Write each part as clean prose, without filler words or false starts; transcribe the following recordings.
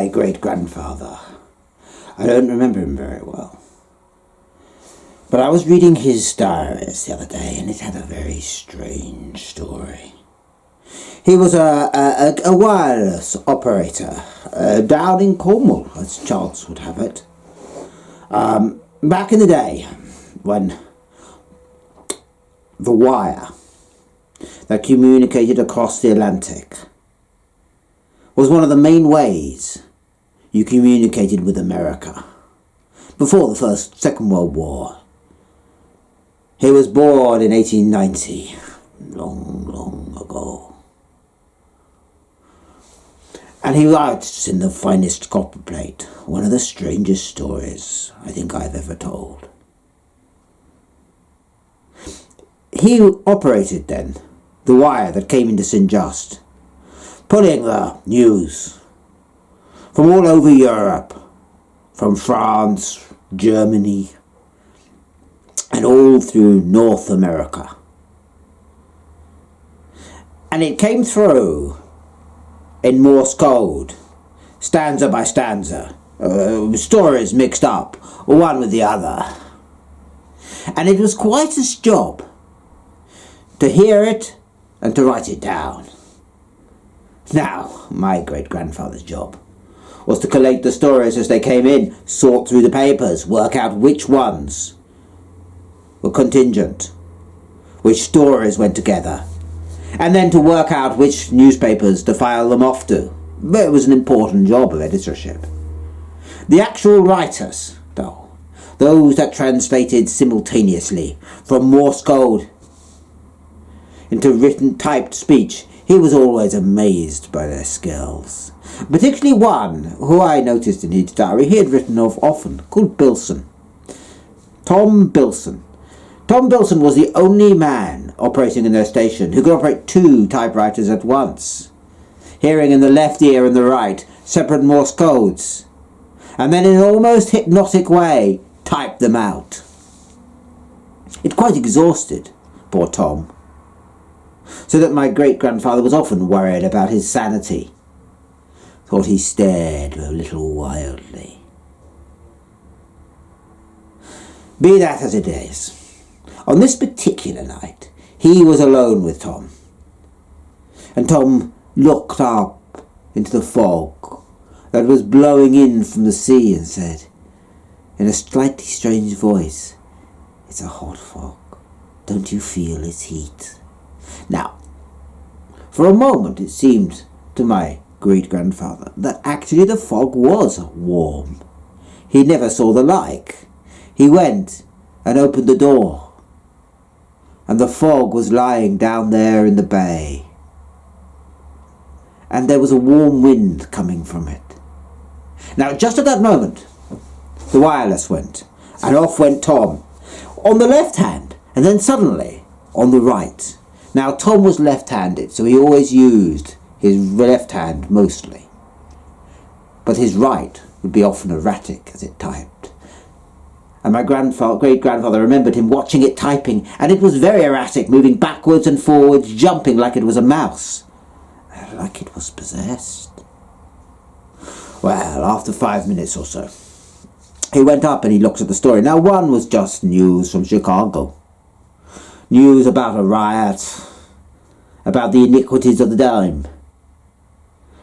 my great-grandfather. I don't remember him very well. But I was reading his diaries the other day, and it had a very strange story. He was a wireless operator down in Cornwall, as chance would have it. Back in the day, when the wire that communicated across the Atlantic was one of the main ways you communicated with America. Before the Second World War. He was born in 1890, long ago. And he writes in the finest copper plate one of the strangest stories I think I've ever told. He operated then the wire that came into St. Just, pulling the news from all over Europe, from France, Germany, and all through North America. And it came through in Morse code, stanza by stanza, stories mixed up, one with the other. And it was quite his job to hear it and to write it down. Now, my great-grandfather's job was to collate the stories as they came in, sort through the papers, work out which ones were contingent, which stories went together, and then to work out which newspapers to file them off to. But it was an important job of editorship. The actual writers, though, those that translated simultaneously from Morse code into written typed speech, he was always amazed by their skills. Particularly one who I noticed in his diary he had written of often, called Bilson. Tom Bilson. Tom Bilson was the only man operating in their station who could operate 2 typewriters at once, hearing in the left ear and the right separate Morse codes, and then in an almost hypnotic way type them out. It quite exhausted poor Tom, so that my great-grandfather was often worried about his sanity. Thought he stared a little wildly. Be that as it is, on this particular night he was alone with Tom, and Tom looked up into the fog that was blowing in from the sea and said, in a slightly strange voice, "It's a hot fog. Don't you feel its heat?" Now, for a moment it seemed to my great-grandfather that actually the fog was warm. He never saw the like. He went and opened the door, and the fog was lying down there in the bay, and there was a warm wind coming from it. Now, just at that moment, the wireless went, and off went Tom, on the left hand, and then suddenly on the right. Now, Tom was left-handed, so he always used his left hand mostly, but his right would be often erratic as it typed. And my great-grandfather remembered him watching it typing, and it was very erratic, moving backwards and forwards, jumping like it was a mouse, like it was possessed. Well, after 5 minutes or so, he went up and he looked at the story. Now, one was just news from Chicago. News about a riot, about the iniquities of the dime.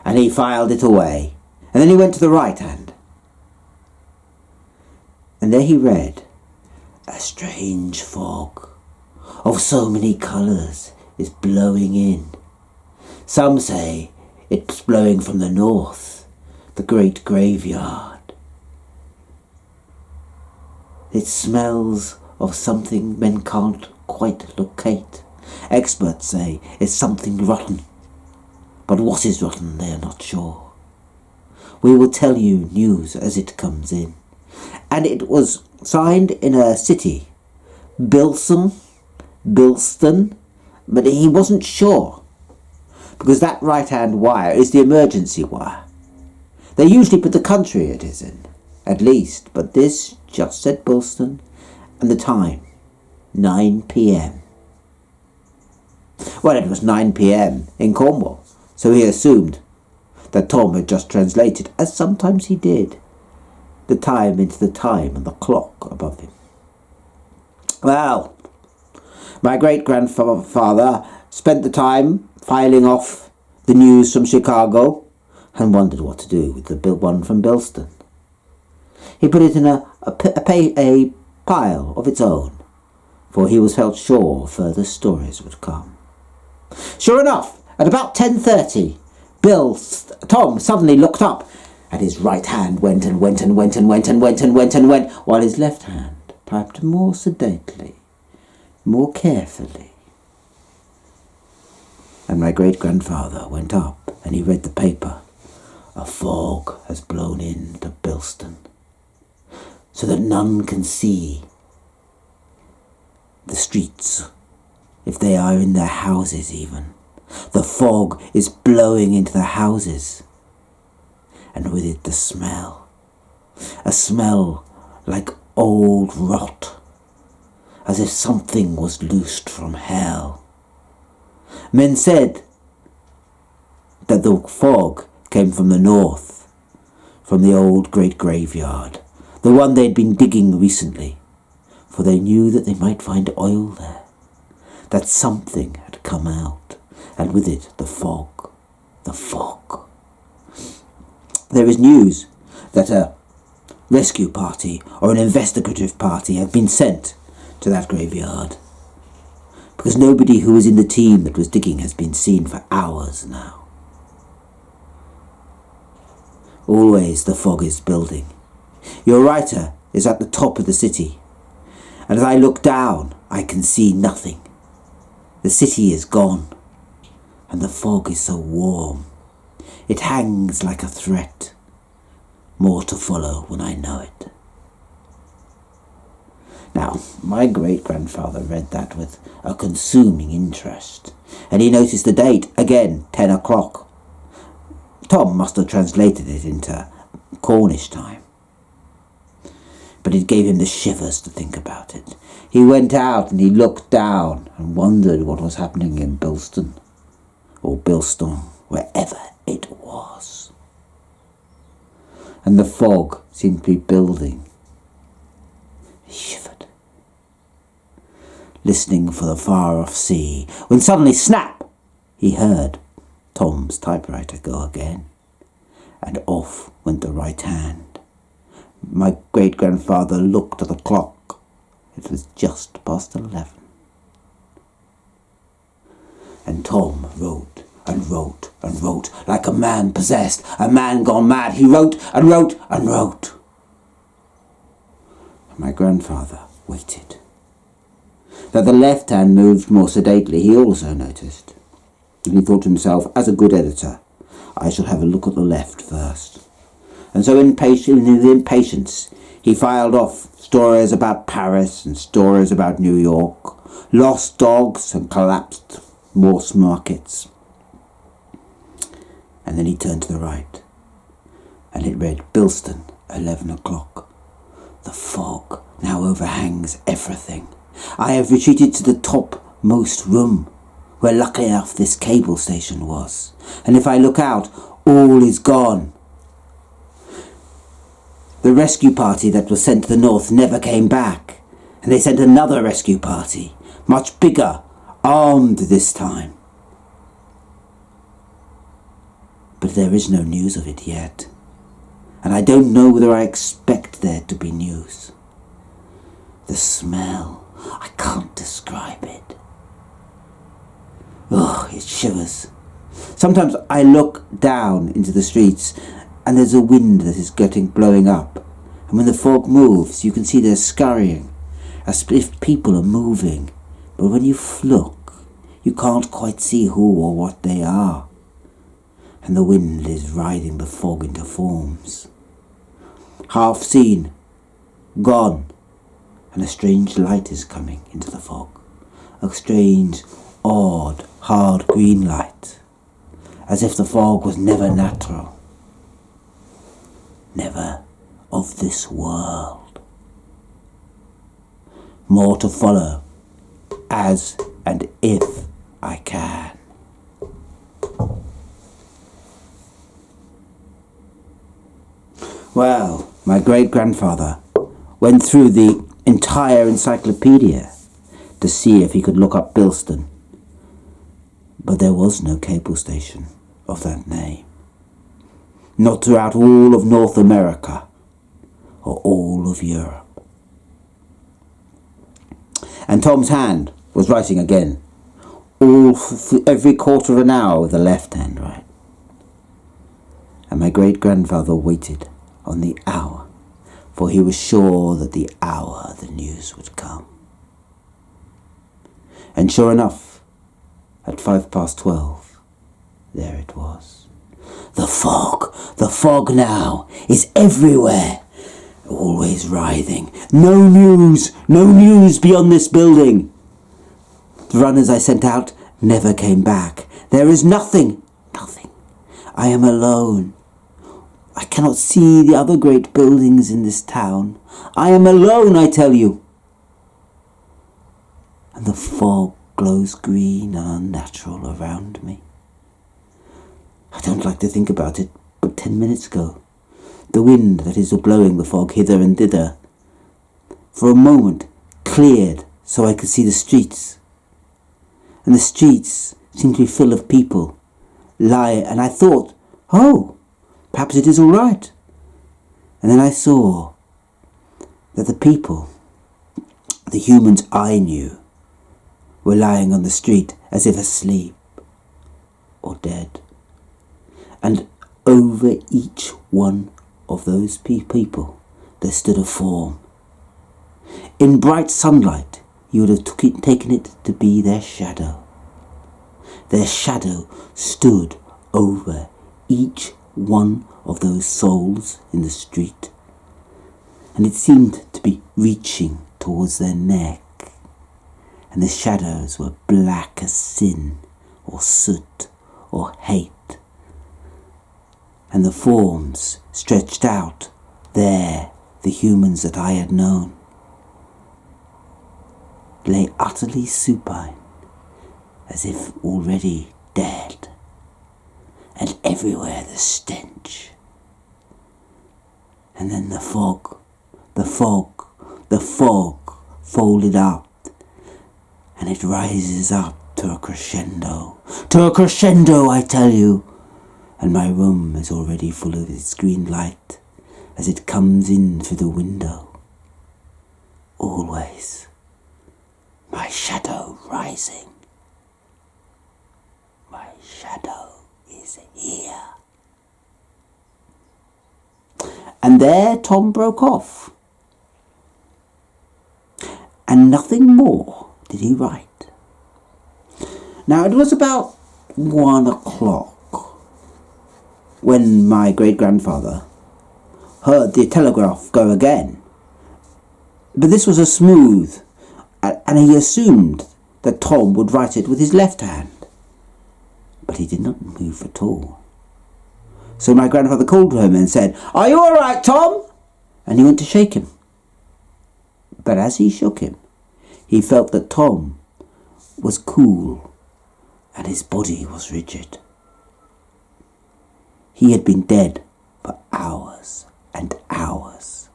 And he filed it away. And then he went to the right hand. And there he read, "A strange fog of so many colours is blowing in. Some say it's blowing from the north, the great graveyard. It smells of something men can't quite locate. Experts say it's something rotten, but what is rotten they are not sure. We will tell you news as it comes in." And it was signed in a city, Bilston, but he wasn't sure, because that right-hand wire is the emergency wire. They usually put the country it is in, at least, but this just said Bilston, and the time, 9 p.m. Well, it was 9 p.m. in Cornwall, so he assumed that Tom had just translated, as sometimes he did, the time into the time on the clock above him. Well, my great-grandfather spent the time filing off the news from Chicago and wondered what to do with the one from Bilston. He put it in a pile of its own, for he felt sure further stories would come. Sure enough, at about 10:30, Tom suddenly looked up, and his right hand went and went and went and went and went and went and went, while his left hand typed more sedately, more carefully. And my great-grandfather went up and he read the paper. A fog has blown into Bilston, so that none can see the streets, if they are in their houses even. The fog is blowing into the houses, and with it the smell. A smell like old rot, as if something was loosed from hell. Men said that the fog came from the north, from the old great graveyard, the one they'd been digging recently, for they knew that they might find oil there, that something had come out, and with it the fog, the fog. There is news that a rescue party or an investigative party have been sent to that graveyard, because nobody who was in the team that was digging has been seen for hours now. Always the fog is building. Your writer is at the top of the city, and as I look down, I can see nothing. The city is gone, and the fog is so warm. It hangs like a threat. More to follow when I know it. Now, my great-grandfather read that with a consuming interest, and he noticed the date, again, 10 o'clock. Tom must have translated it into Cornish time, but it gave him the shivers to think about it. He went out and he looked down and wondered what was happening in Bilston, or Bilston, wherever it was. And the fog seemed to be building. He shivered, listening for the far-off sea, when suddenly, snap, he heard Tom's typewriter go again, and off went the right hand. My great-grandfather looked at the clock. It was just past 11. And Tom wrote and wrote and wrote, like a man possessed, a man gone mad. He wrote and wrote and wrote. And my grandfather waited. That the left hand moved more sedately he also noticed. And he thought to himself, as a good editor, I shall have a look at the left first. And so in his impatience, he filed off stories about Paris and stories about New York, lost dogs and collapsed Morse markets. And then he turned to the right, and it read Bilston, 11 o'clock. The fog now overhangs everything. I have retreated to the topmost room, where luckily enough this cable station was, and if I look out, all is gone. The rescue party that was sent to the north never came back, and they sent another rescue party, much bigger, armed this time. But there is no news of it yet, and I don't know whether I expect there to be news. The smell, I can't describe it. Oh, it shivers. Sometimes I look down into the streets and there's a wind that is blowing up. And when the fog moves, you can see they're scurrying, as if people are moving. But when you look, you can't quite see who or what they are. And the wind is riding the fog into forms. Half seen, gone, and a strange light is coming into the fog. A strange, odd, hard green light, as if the fog was never natural, never of this world. More to follow, as and if I can. Well, my great-grandfather went through the entire encyclopedia to see if he could look up Bilston. But there was no cable station of that name. Not throughout all of North America or all of Europe. And Tom's hand was writing again, every quarter of an hour with the left hand, right? And my great-grandfather waited on the hour, for he was sure that the hour the news would come. And sure enough, at 12:05, there it was. The fog now is everywhere, always writhing. No news beyond this building. The runners I sent out never came back. There is nothing. I am alone. I cannot see the other great buildings in this town. I am alone, I tell you. And the fog glows green and unnatural around me. I don't like to think about it, but 10 minutes ago, the wind that is blowing the fog hither and thither, for a moment cleared so I could see the streets. And the streets seemed to be full of people, and I thought, oh, perhaps it is all right. And then I saw that the people, the humans I knew, were lying on the street as if asleep or dead. And over each one of those people there stood a form. In bright sunlight you would have taken it to be their shadow. Their shadow stood over each one of those souls in the street, and it seemed to be reaching towards their neck, and the shadows were black as sin or soot or hate, and the forms stretched out there, the humans that I had known, lay utterly supine, as if already dead, and everywhere the stench. And then the fog folded up, and it rises up to a crescendo, I tell you, and my room is already full of its green light as it comes in through the window. Always my shadow rising. My shadow is here. And there Tom broke off. And nothing more did he write. Now it was about 1 o'clock when my great-grandfather heard the telegraph go again. But this was a smooth, and he assumed that Tom would write it with his left hand. But he did not move at all. So my grandfather called to him and said, "Are you all right, Tom?" And he went to shake him. But as he shook him, he felt that Tom was cool and his body was rigid. He had been dead for hours and hours.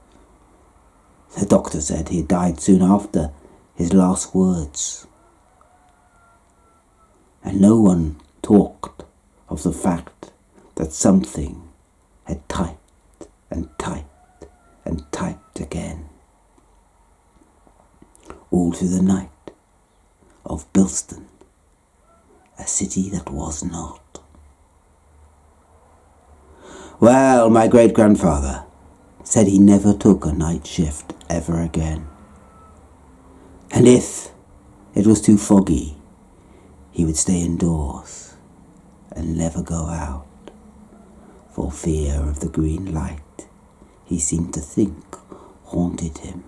The doctor said he had died soon after his last words. And no one talked of the fact that something had typed and typed and typed again, all through the night of Bilston, a city that was not. Well, my great-grandfather said he never took a night shift ever again. And if it was too foggy, he would stay indoors and never go out, for fear of the green light he seemed to think haunted him.